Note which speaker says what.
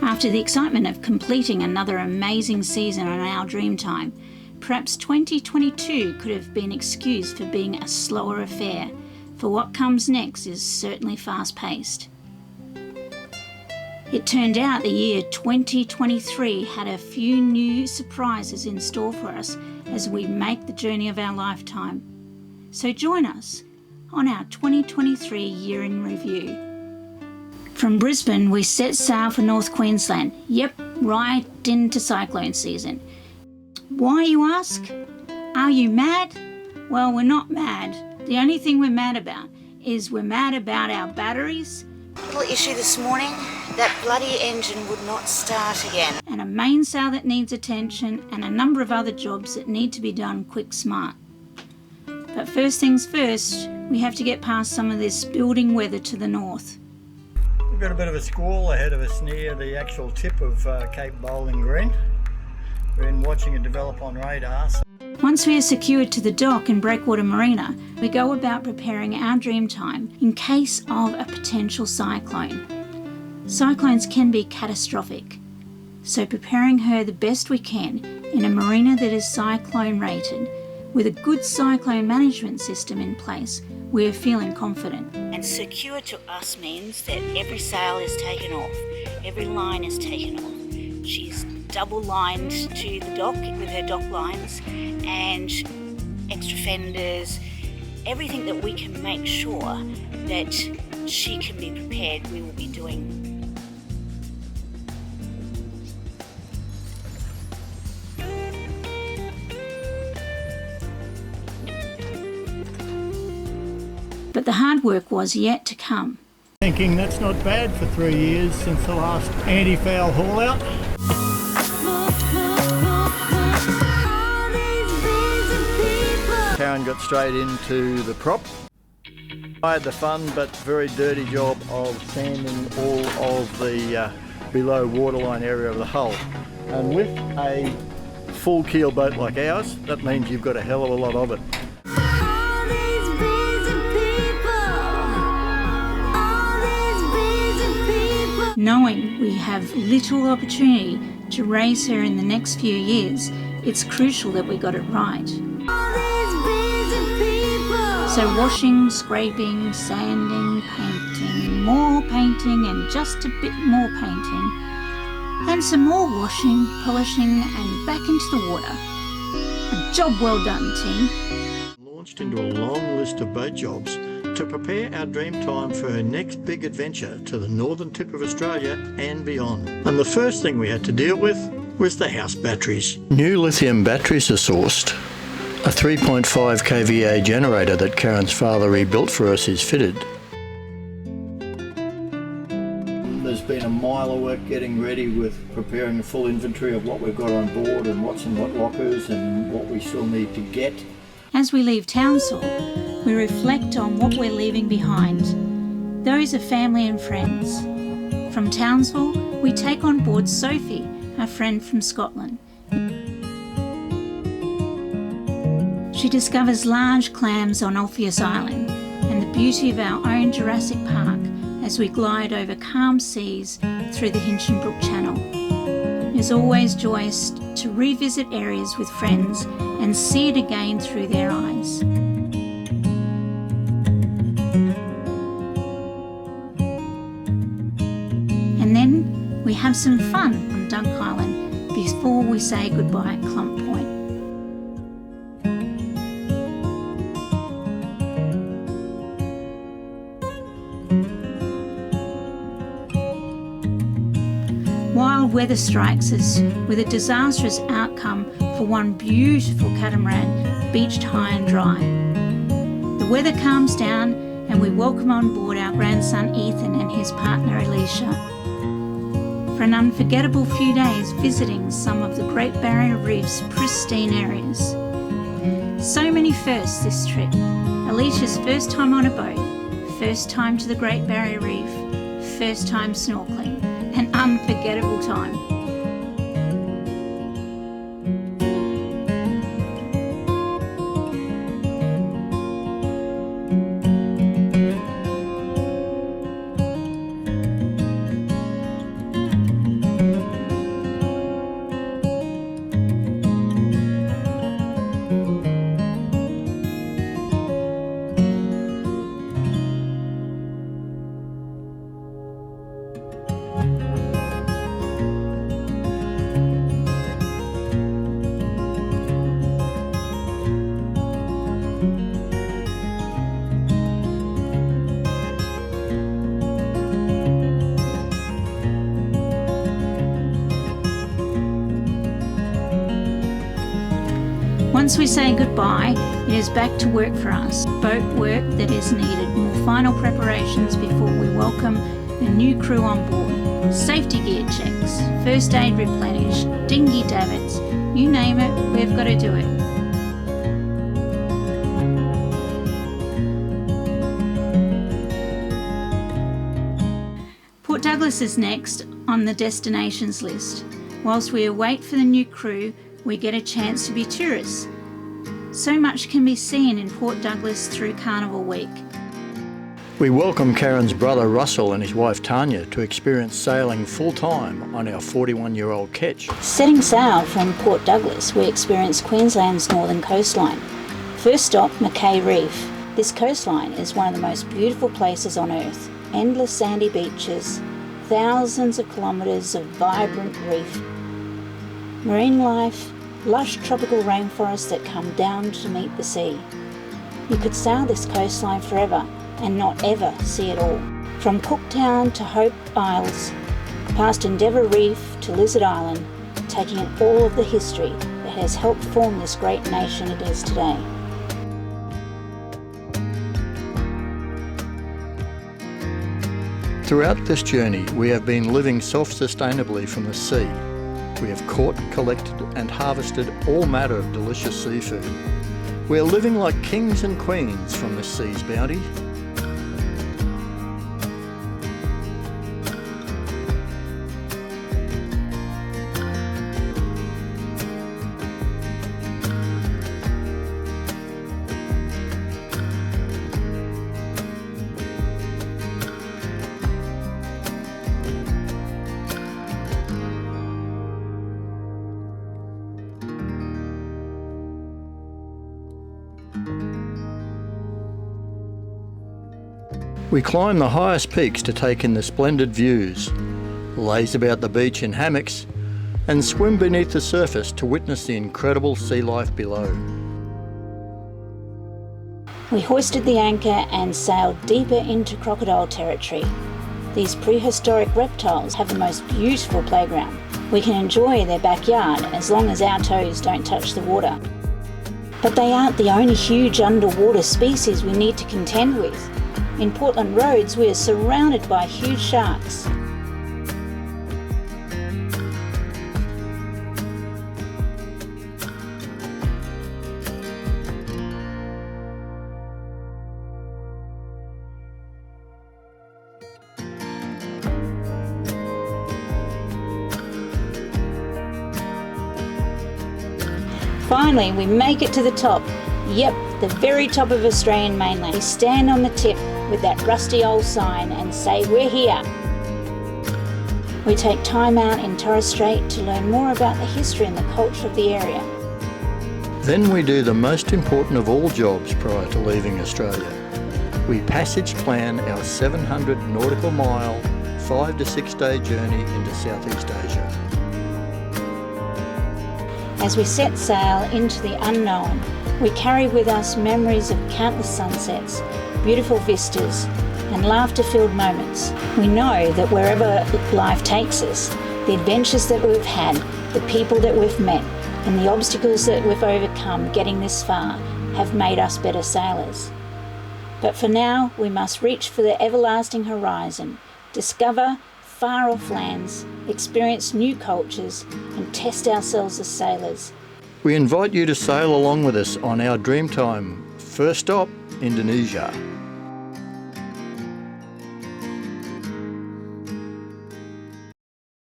Speaker 1: After the excitement of completing another amazing season on our Dreamtime, perhaps 2022 could have been excused for being a slower affair, for what comes next is certainly fast-paced. It turned out the year 2023 had a few new surprises in store for us as we make the journey of our lifetime. So join us on our 2023 Year in Review. From Brisbane, we set sail for North Queensland. Yep, right into cyclone season. Why, you ask? Are you mad? Well, we're not mad. The only thing we're mad about is we're mad about our batteries.
Speaker 2: Little issue this morning, that bloody engine would not start again.
Speaker 1: And a mainsail that needs attention, and a number of other jobs that need to be done quick smart. But first things first, we have to get past some of this building weather to the north.
Speaker 3: We've got a bit of a squall ahead of us near the actual tip of Cape Bowling Green. We've been watching it develop on radars.
Speaker 1: Once we are secured to the dock in Breakwater Marina, we go about preparing our Dreamtime in case of a potential cyclone. Cyclones can be catastrophic, so preparing her the best we can in a marina that is cyclone rated, with a good cyclone management system in place, we are feeling confident.
Speaker 2: And secure to us means that every sail is taken off, every line is taken off. She's double lined to the dock with her dock lines and extra fenders, everything that we can make sure that she can be prepared, we will be doing.
Speaker 1: But the hard work was yet to come.
Speaker 3: Thinking that's not bad for 3 years since the last anti-foul haul out. Karen got straight into the prop. I had the fun but very dirty job of sanding all of the below waterline area of the hull. And with a full keel boat like ours, that means you've got a hell of a lot of it.
Speaker 1: Knowing we have little opportunity to raise her in the next few years, it's crucial that we got it right. So washing, scraping, sanding, painting, more painting and just a bit more painting, and some more washing, polishing and back into the water. A job well done, team.
Speaker 3: Launched into a long list of boat jobs to prepare our Dreamtime for her next big adventure to the northern tip of Australia and beyond. And the first thing we had to deal with was the house batteries. New lithium batteries are sourced. A 3.5 kVA generator that Karen's father rebuilt for us is fitted. There's been a mile of work getting ready with preparing a full inventory of what we've got on board and what's in what lockers and what we still need to get.
Speaker 1: As we leave Townsville, we reflect on what we're leaving behind. Those are family and friends. From Townsville, we take on board Sophie, our friend from Scotland. She discovers large clams on Alpheus Island and the beauty of our own Jurassic Park as we glide over calm seas through the Hinchinbrook Channel. It is always joyous to revisit areas with friends and see it again through their eyes. And then we have some fun on Dunk Island before we say goodbye at Clump Point. Wild weather strikes us with a disastrous outcome for one beautiful catamaran beached high and dry. The weather calms down and we welcome on board our grandson Ethan and his partner Alicia for an unforgettable few days visiting some of the Great Barrier Reef's pristine areas. So many firsts this trip. Alicia's first time on a boat, first time to the Great Barrier Reef, first time snorkeling. An unforgettable time. Once we say goodbye, it is back to work for us. Boat work that is needed, more final preparations before we welcome the new crew on board. Safety gear checks, first aid replenished, dinghy davits, you name it, we've got to do it. Port Douglas is next on the destinations list. Whilst we await for the new crew, we get a chance to be tourists. So much can be seen in Port Douglas through Carnival Week.
Speaker 3: We welcome Karen's brother Russell and his wife Tanya to experience sailing full-time on our 41-year-old ketch.
Speaker 1: Setting sail from Port Douglas, we experience Queensland's northern coastline. First stop, Mackay Reef. This coastline is one of the most beautiful places on earth. Endless sandy beaches, thousands of kilometres of vibrant reef, marine life, lush tropical rainforests that come down to meet the sea. You could sail this coastline forever and not ever see it all. From Cooktown to Hope Isles, past Endeavour Reef to Lizard Island, taking in all of the history that has helped form this great nation it is today.
Speaker 3: Throughout this journey, we have been living self-sustainably from the sea. We have caught, collected and harvested all manner of delicious seafood. We are living like kings and queens from the sea's bounty. We climb the highest peaks to take in the splendid views, laze about the beach in hammocks, and swim beneath the surface to witness the incredible sea life below.
Speaker 1: We hoisted the anchor and sailed deeper into crocodile territory. These prehistoric reptiles have the most beautiful playground. We can enjoy their backyard as long as our toes don't touch the water. But they aren't the only huge underwater species we need to contend with. In Portland Roads, we are surrounded by huge sharks. Finally, we make it to the top. Yep, the very top of Australian mainland. We stand on the tip with that rusty old sign and say, we're here. We take time out in Torres Straits to learn more about the history and the culture of the area.
Speaker 3: Then we do the most important of all jobs prior to leaving Australia. We passage plan our 700 nautical mile, 5 to 6 day journey into Southeast Asia.
Speaker 1: As we set sail into the unknown, we carry with us memories of countless sunsets, beautiful vistas, and laughter-filled moments. We know that wherever life takes us, the adventures that we've had, the people that we've met, and the obstacles that we've overcome getting this far have made us better sailors. But for now, we must reach for the everlasting horizon, discover far-off lands, experience new cultures, and test ourselves as sailors.
Speaker 3: We invite you to sail along with us on our Dreamtime. First stop, Indonesia.